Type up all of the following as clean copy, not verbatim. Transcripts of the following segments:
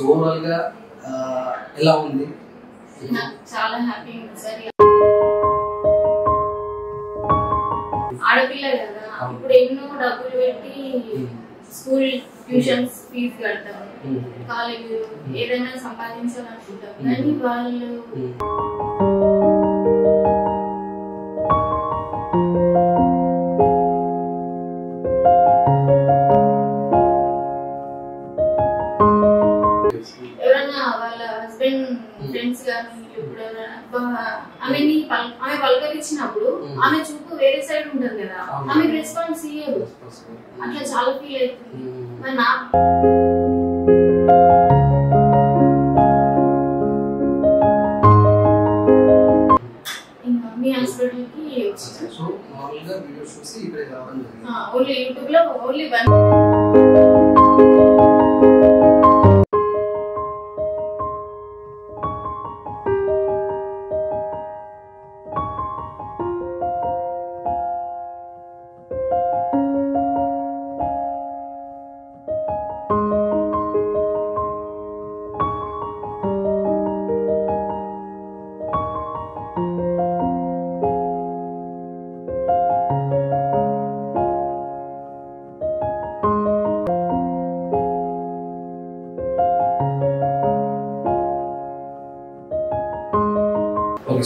Overall గా ఎలా ఉంది? చాలా హ్యాపీ ఉంది సార్. ఆడపిల్ల కదా, ఇప్పుడు ఎన్నో డబ్బులు పెట్టి స్కూల్ ట్యూషన్స్ ఫీజు కడతాం, కాలేజ్ ఏదైనా సంపాదించాలనుకుంటాం, కానీ వాళ్ళు ఎవరైనా వాళ్ళ హస్బెండ్ ఫ్రెండ్స్ కానీ ఇప్పుడు ఆమె పలకరించినప్పుడు ఆమె చూపు వేరే సైడ్ ఉంటుంది కదా, ఆమెకు రెస్పాన్స్ ఇయ్యదు, అట్లా చాలా ఫీల్ అవుతుంది. మరి నా మీ హాస్పిటల్ కి ఓన్లీ యూట్యూబ్ లో ఓన్లీ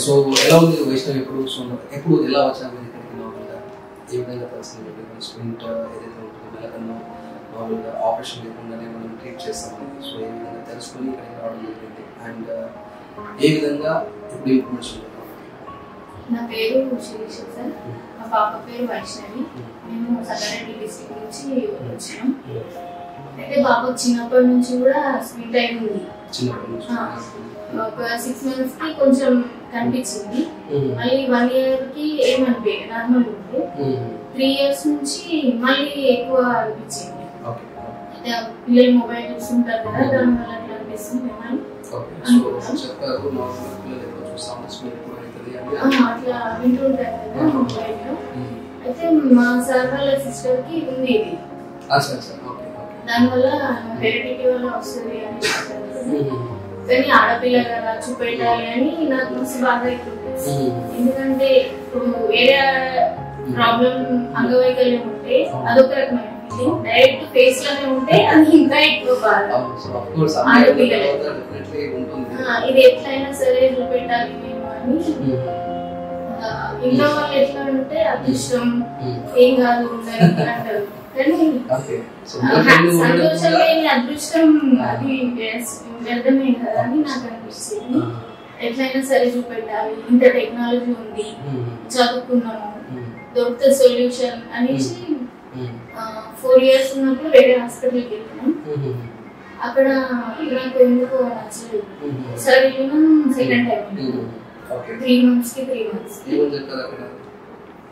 సో ఎలా ఉంది వైష్ణవి? ఎప్పుడు ఎలా వచ్చాము ఇక్కడికి? నార్మల్గా ఏ విధంగా తెలిసింది? స్ప్రింట్ ఏదైతే ఉంటుందో వెళ్ళకన్నా నార్మల్గా ఆపరేషన్ లేకుండానే మనం ట్రీట్ చేస్తామని, సో ఏ విధంగా తెలుసుకొని ఇక్కడికి రావడం జరిగింది అండ్ ఏ విధంగా ఇప్పుడు ఇంప్రూవ్మెంట్స్ ఉంటుంది? నా పేరు శిరీష సార్, మా పాప పేరు వైష్ణవి. మేము సంగారెడ్డి డిస్ట్రిక్ట్ నుంచి వచ్చినాం. అయితే పాప చిన్నప్పటి నుంచి కూడా స్వీట్ అయి ఉంది. ఒక 6 months కి కొంచెం కనిపించింది, మళ్ళీ 1 year కి ఏమనిపోయి నార్మల్ ఉంది. 3 years నుంచి మళ్ళీ ఎక్కువ అనిపించింది. అయితే పిల్లలు మొబైల్ చూస్తుంటారు కదా, దానివల్ల అట్లా అనిపిస్తుంది అట్లా వింటుంటారు కదా మొబైల్ లో. అయితే మా సార్ వాళ్ళ సిస్టర్ కి ఉంది ఇది, దానివల్ల హెరిడిటీ వల్ల వస్తుంది అని, కానీ ఆడపిల్ల కదా చూపెట్టాలి అని నాకు మస్తు బాగా అయిపోతుంది. ఎందుకంటే ఇప్పుడు వేరే ప్రాబ్లం అంగవైకల్యం ఉంటే అదొక రకమైన ఫీలింగ్, డైరెక్ట్ ఫేస్ లోనే ఉంటే అది ఇంకా ఎక్కువ బాధ. ఆడపిల్ల ఇది ఎట్లయినా సరే చూపెట్టాలి మేము అని. ఇంట్లో వాళ్ళు ఎట్లా అంటే అదృష్టం ఏం కాదు అంటారు, కానీ సంతోషం లేని అదృష్టం అది వ్యర్థమే కదా అని నాకు అనిపిస్తుంది. ఎట్లయినా సరే చూపెట్టాలి, ఇంత టెక్నాలజీ ఉంది, చదువుకున్నాము, దొరికితే సొల్యూషన్ అనేసి 4 years ఉన్నప్పుడు వేరే హాస్పిటల్కి వెళ్ళినాం. అక్కడ నాకు ఎందుకో నచ్చలేదు. ఒకసారి వెళ్ళినాం, సెకండ్ టైం 3 months కి 3 months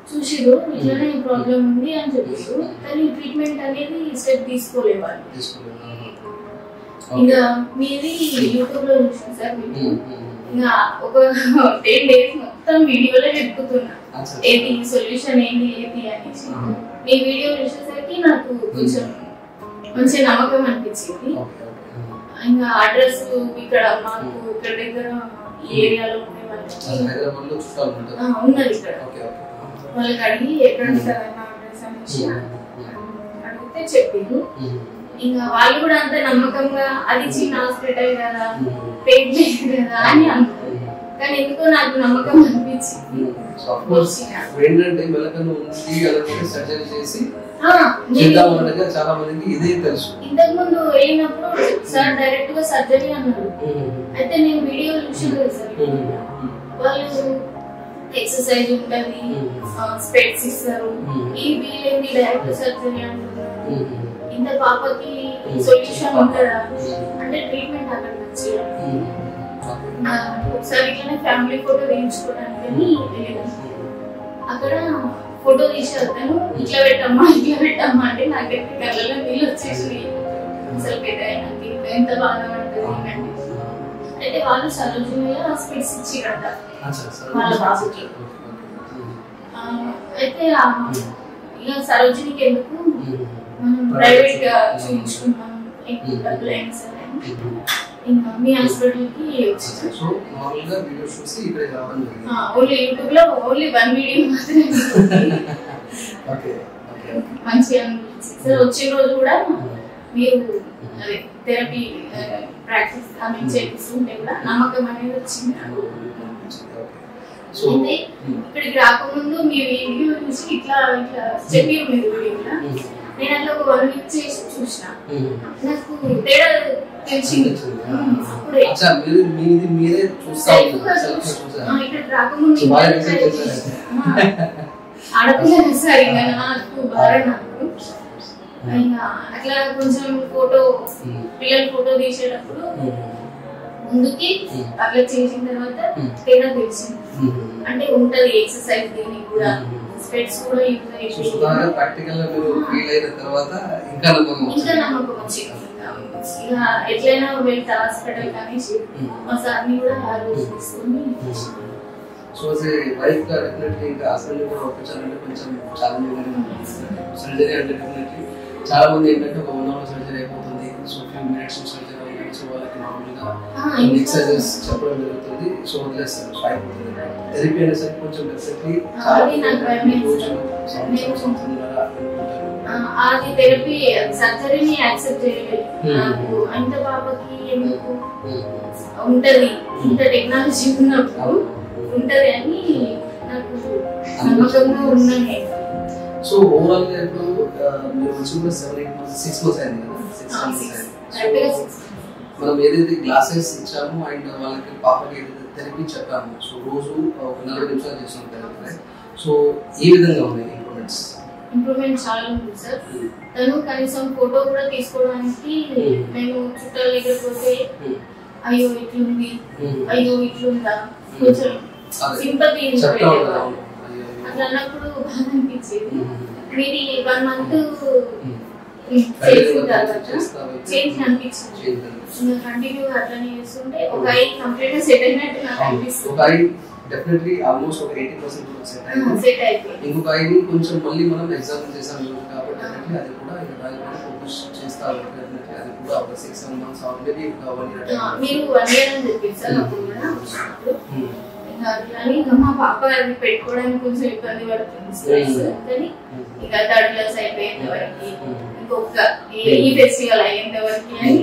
చూసిరు, ఇట్లానే ప్రాబ్లం ఉంది అని చెప్పారు, కానీ ట్రీట్మెంట్ అనేది స్టెప్ తీసుకోలేదు వాళ్ళు. ఇంకా మీది యూట్యూబ్ లో చూసాను సార్, ఇంకా ఒక 10 days మొత్తం వీడియోలో వెతుకుతున్నా ఏది సొల్యూషన్ ఏంటి ఏది అనేసి. మీ వీడియో చూసేసరికి నాకు కొంచెం మంచి నమ్మకం అనిపించింది. ఇంకా అడ్రస్ ఇక్కడ మాకు ఇక్కడ దగ్గర ఈ ఏరియాలో ఉండే వాళ్ళకి ఉన్నది, ఇక్కడ వాళ్ళకి అడిగి ఎక్కడ ఉంటారన్న అడ్రస్ అనేసి అడిగితే చెప్పారు. ఇంకా వాళ్ళు కూడా అంత నమ్మకంగా అది చిన్న హాస్పిటల్ కదా, పేరు లేదు కదా అని అన్నారు, కానీ ఎందుకో నాకు నమ్మకం అనిపించింది. ఇంతకు ముందు వెళ్ళినప్పుడు సార్ డైరెక్ట్ గా సర్జరీ అన్నారు. అయితే నేను వీడియో చూసాను కదా సార్, వాళ్ళు ఎక్సర్సైజ్ ఉంటది, స్పెట్స్ ఇస్తారు, ఈ వీళ్ళేంటి డైరెక్ట్ సర్జరీ అంటున్నారు. ఇంత పాపకి సొల్యూషన్ ఉంటుందా అంటే ట్రీట్మెంట్ అక్కడ నచ్చలేదు. ఒకసారి ఇట్లనే ఫ్యామిలీ ఫోటో తీయించుకోవడానికి వెళ్ళాను. అక్కడ ఫోటో తీసారు, తను ఇట్లా పెట్టమ్మా అంటే నాకైతే కళ్ళలో నీళ్ళు వచ్చేసి అసలు పెద్ద నాకు ఎంత బాగా పడుతుంది. అయితే వాళ్ళు సరోజినిలో స్పెట్స్ ఇచ్చిరట వాళ్ళ బాబుకి. అయితే ఇక సరోజినికి ఎందుకు మనం ప్రైవేట్ గా చూపించుకున్నాం, ఎక్కువ డబ్బులు అయినా సరే అని ఇంకా మీ హాస్పిటల్కి వచ్చిన. సో నార్మల్గా వీడియోస్ చూసి ఇక్కడ రావడం జరిగింది. ఓన్లీ యూట్యూబ్లో ఓన్లీ 1 వీడియో మాత్రమే. ఓకే మంచిగా అనిపించింది సార్. వచ్చిన రోజు కూడా మీరు అదే థెరపీ ప్రాక్టీస్ చేపిస్తుంటే కూడా నమ్మకం అనేది వచ్చింది నాకు. అయితే ఇక్కడికి రాకముందు మీ వీడియో చూసి ఇట్లా ఇట్లా చెప్పారు మీరు వీడియోలో. నేను అట్లా ఒక 1 వీక్ చేసి చూసిన, నాకు తేడా తెలిసింది. అప్పుడే ఇక్కడికి రాకముందు ఆడపిల్ల సార్ ఇంకా నాకు బాగా నాకు ఇంకా అట్లా కొంచెం పిల్లల ఫోటో తీసేటప్పుడు ముందుకి అట్లా చేసిన తర్వాత తేడా తెలిసింది. అంటే ఉంటది ఎక్సర్సైజ్ దీనికి కూడా, స్పెట్స్ కూడా ఇంకా నమ్మకం వచ్చింది. ఇక ఎట్లయినా వెళ్తే హాస్పిటల్ అనేసి మా సార్ని కూడా ఆ రోజు తీసుకొని. సో వైఫ్ గా డెఫినెట్లీ ఇంకా హస్బెండ్ కూడా ఒప్పించాలంటే కొంచెం ఛాలెంజింగ్ గానే ఉంటుంది. సర్జరీ అంటే డెఫినెట్లీ చాలా మంది ఏంటంటే ఒక 1 hour సర్జరీ అయిపోతుంది, సో ఫ్యూ మినిట్స్ సర్జరీ అవుతుంది, సో వాళ్ళకి నార్మల్గా ఎక్సర్సైజెస్ చెప్పడం జరుగుతుంది, సో వదిలేస్తారు, సో అయిపోతుంది. థెరపీ అనేసరికి కొంచెం డెఫినెట్లీ అది థెరపీ సర్జరీని యాక్సెప్ట్ చేయలేదు. నాకు అంత పాపకి ఎందుకు ఉంటది, ఇంత టెక్నాలజీ ఉన్నప్పుడు ఉంటది అని నాకు నమ్మకంగా ఉన్నాయి. సో ఓవరాల్ గా ఇప్పుడు మీరు వచ్చి కూడా 7-8 months 6 months అయింది కదా, 6 months అయింది. మనం ఏదైతే గ్లాసెస్ ఇచ్చామో అండ్ వాళ్ళకి పాపకి ఏదైతే థెరపీ చెప్పాము, సో రోజు ఒక 40 నిమిషాలు చేస్తున్నాం థెరపీ. సో ఏ విధంగా ఉన్నాయి ఇంప్రూవ్మెంట్స్? ఇంప్రూవ్మెంట్ చాలా ఉంది సార్. తను కనీసం ఫోటో కూడా తీసుకోవడానికి మేము చుట్టాల దగ్గర పోతే అయ్యో ఇట్లుంది, అయ్యో ఇట్లుందా, కొంచెం సింపతి అట్లా అన్నప్పుడు బాగా అనిపించేది. మీరు 1 month చేసిన తర్వాత చేంజ్ అనిపించింది. ఇంకా కంటిన్యూ అట్లనే చేస్తుంటే ఒక ఐ కంప్లీట్ గా సెట్ అయినట్టు నాకు అనిపిస్తుంది. డెఫినెట్లీ ఆల్మోస్ట్ ఒక 80% సెట్ అయిపోయింది. ఇంకొక ఐని కొంచెం మళ్ళీ మనం ఎగ్జామిన్ చేసాం కాబట్టి డెఫినెట్లీ అది కూడా ఇక దానిపైన ఫోకస్ చేస్తారు. డెఫినెట్లీ అది కూడా ఒక 6-7 months ఆర్ మేబీ ఒక 1 year. మీరు 1 year అని చెప్పారు సార్ అప్పుడు కూడా. కానీ మా పాప అది పెట్టుకోవడానికి కొంచెం ఇబ్బంది పడుతుంది. కానీ ఇక 3rd class అయిపోయేంత వరకు, ఇంకొక ఈ ఫెస్టివల్ అయ్యేంత వరకు అని.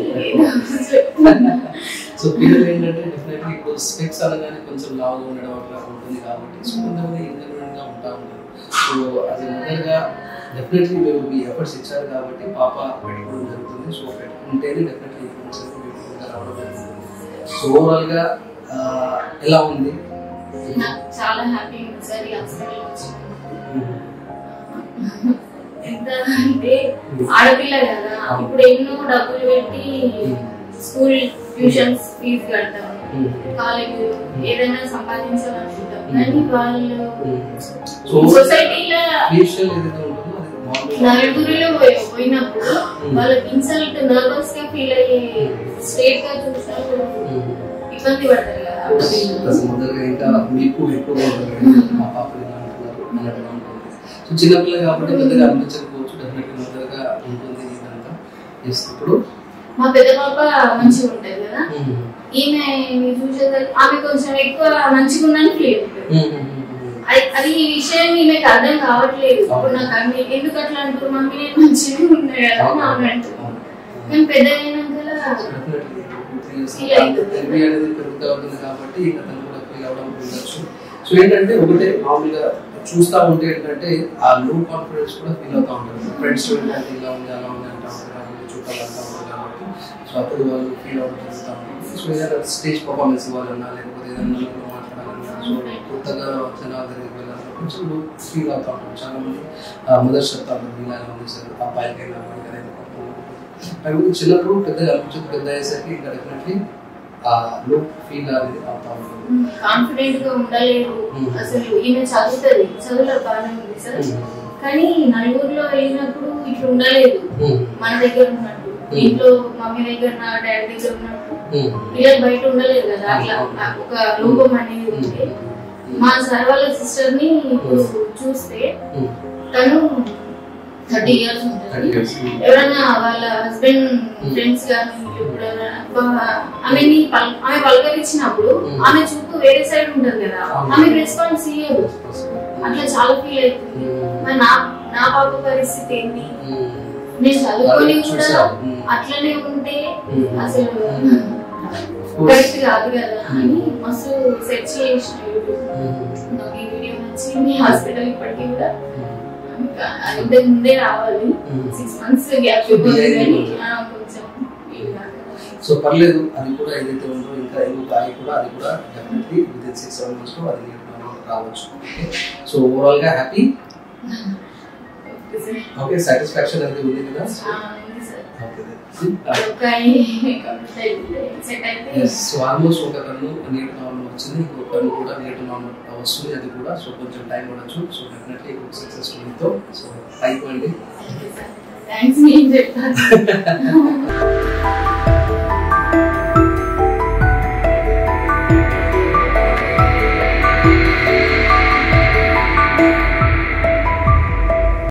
సో పిల్లలు ఏంటంటే డెఫినెట్లీ ఇప్పుడు స్పెక్స్ అనగానే కొంచెం లావుగా ఉండడం అట్లా ఉంటుంది కాబట్టి సో కొంతమంది ఇండిపెండెంట్ గా ఉంటా ఉంటారు. సో అది మొదలుగా డెఫినెట్లీ మీరు మీ ఎఫర్ట్స్ ఇచ్చారు కాబట్టి పాప పెట్టుకోవడం జరుగుతుంది. సో పెట్టుకుంటేనే డెఫినెట్లీ ఇంప్రూవ్మెంట్స్ రావడం జరుగుతుంది. సో ఓవరాల్ గా ఎలా ఉంది? నాకు చాలా హ్యాపీ ఉంది సార్ ఈ హాస్పిటల్ వచ్చినందుకు. ఎంత అంటే ఆడపిల్ల కదా, ఇప్పుడు ఎన్నో డబ్బులు పెట్టి స్కూల్ ట్యూషన్స్ ఫీజు కడతాం, కాలేజ్ ఏదైనా సంపాదించాలనుకుంటాం, కానీ వాళ్ళు సొసైటీలో నలుగురిలో పోయినప్పుడు వాళ్ళకి ఇన్సల్ట్ నర్వస్ గా ఫీల్ అయ్యే స్టేట్ గా చూసినప్పుడు ఇబ్బంది పడతారు కదా. సో చిన్నపిల్ల కాబట్టి పెద్దగా అనిపించకపోవచ్చు, డెఫినెట్లీ మొదలుగా ఉంటుంది ఇదంతా. ఇప్పుడు మా పెద్ద పాప మంచిగా ఉంటది కదా, ఈమె చూసేసరికి ఆమె కొంచెం ఎక్కువ మంచిగా ఉందని ఫీల్ అవుతుంది. అది ఈ విషయం ఈమెకు అర్థం కావట్లేదు. ఇప్పుడు నాకు అన్ని ఎందుకు అట్లా అంటారు మమ్మీ, నేను మంచిగా ఉన్నాయి కదా ఆమె అంటున్నాను. నేను పెద్ద అయినాక కాబట్టి అతను కూడా ఫీల్ అవడం ఉండొచ్చు. సో ఏంటంటే ఒకటే మామూలుగా చూస్తూ ఉంటే ఏంటంటే ఆ లో కాన్ఫిడెన్స్ కూడా ఫీల్ అవుతూ ఉంటారు. ఫ్రెండ్స్ ఏంటంటే ఇలా ఉంది అలా ఉంది అంటూ ఉంటారు, చుట్టాలు అంటూ ఉంటారు కాబట్టి సో అప్పుడు వాళ్ళు ఫీల్ అవుతూ ఉంటారు. సో ఏదైనా స్టేజ్ పర్ఫార్మెన్స్ ఇవ్వాలన్నా లేకపోతే ఏదైనా మాట్లాడాలన్నా, సో కొత్తగా జనాల దగ్గరికి వెళ్ళాలన్నా కొంచెం ఫీల్ అవుతూ ఉంటారు. చాలా మంది మొదటి చెప్తారు ఇలా ఉంది సార్ అబ్బాయికైనా అమ్మాయికైనా. కాబట్టి చిన్నప్పుడు పెద్దగా అనిపించదు, పెద్ద అయ్యేసరికి ఇంకా డెఫినెట్లీ కాన్ఫిడెంట్ గా ఉండలేదు. అసలు ఈమె చదువుతుంది, చదువులో బాగానే ఉంది సార్, కానీ నలుగురిలో వెళ్ళినప్పుడు ఇట్లా ఉండలేదు. మన దగ్గర ఉన్నట్టు, ఇంట్లో మమ్మీ దగ్గర డాడీ దగ్గర ఉన్నట్టు పిల్లలు బయట ఉండలేదు కదా, అట్లా ఒక రూపం అనేది ఉంది. మా సార్ వాళ్ళ సిస్టర్ ని ఇప్పుడు చూస్తే తను 30 30 years ఉంటుంది. ఎవరైనా వాళ్ళ హస్బెండ్ ఫ్రెండ్స్ కానీ ఇప్పుడు ఆమె పలకరించినప్పుడు ఆమె చూపు వేరే సైడ్ ఉంటుంది కదా, ఆమె రెస్పాన్స్ ఇయ్యదు, అట్లా చాలా ఫీల్ అవుతుంది. మరి నా పాప పరిస్థితి ఏంటి? నేను చదువుకొని కూడా అట్లనే ఉంటే అసలు కరెక్ట్ కాదు కదా అని మస్తు సెర్చ్ చేసిన నాకు ఈ వీడియో నచ్చి మీ హాస్పిటల్ ఇప్పటికీ కూడా ఇంతకు ముందే రావాలి, 6 months గ్యాప్ కొంచెం. సో పర్లేదు, అది కూడా ఏదైతే ఉందో ఇంకా అది కూడా డెఫినెట్లీ విత్ 6-7 months లో అది రావచ్చు. సో ఓవరాల్ గా హ్యాపీ, ఓకే, సాటిస్ఫాక్షన్ అనేది ఉంది కదా. సో ఆల్మోస్ట్ ఒక కన్ను నీట్ నార్మల్ వచ్చింది, ఇంకొక కన్ను కూడా నీట్ నార్మల్ వస్తుంది, అది కూడా సో కొంచెం టైం పడచ్చు. సో డెఫినెట్లీ సక్సెస్ స్టోరీతో సో అయిపోయింది. థ్యాంక్స్.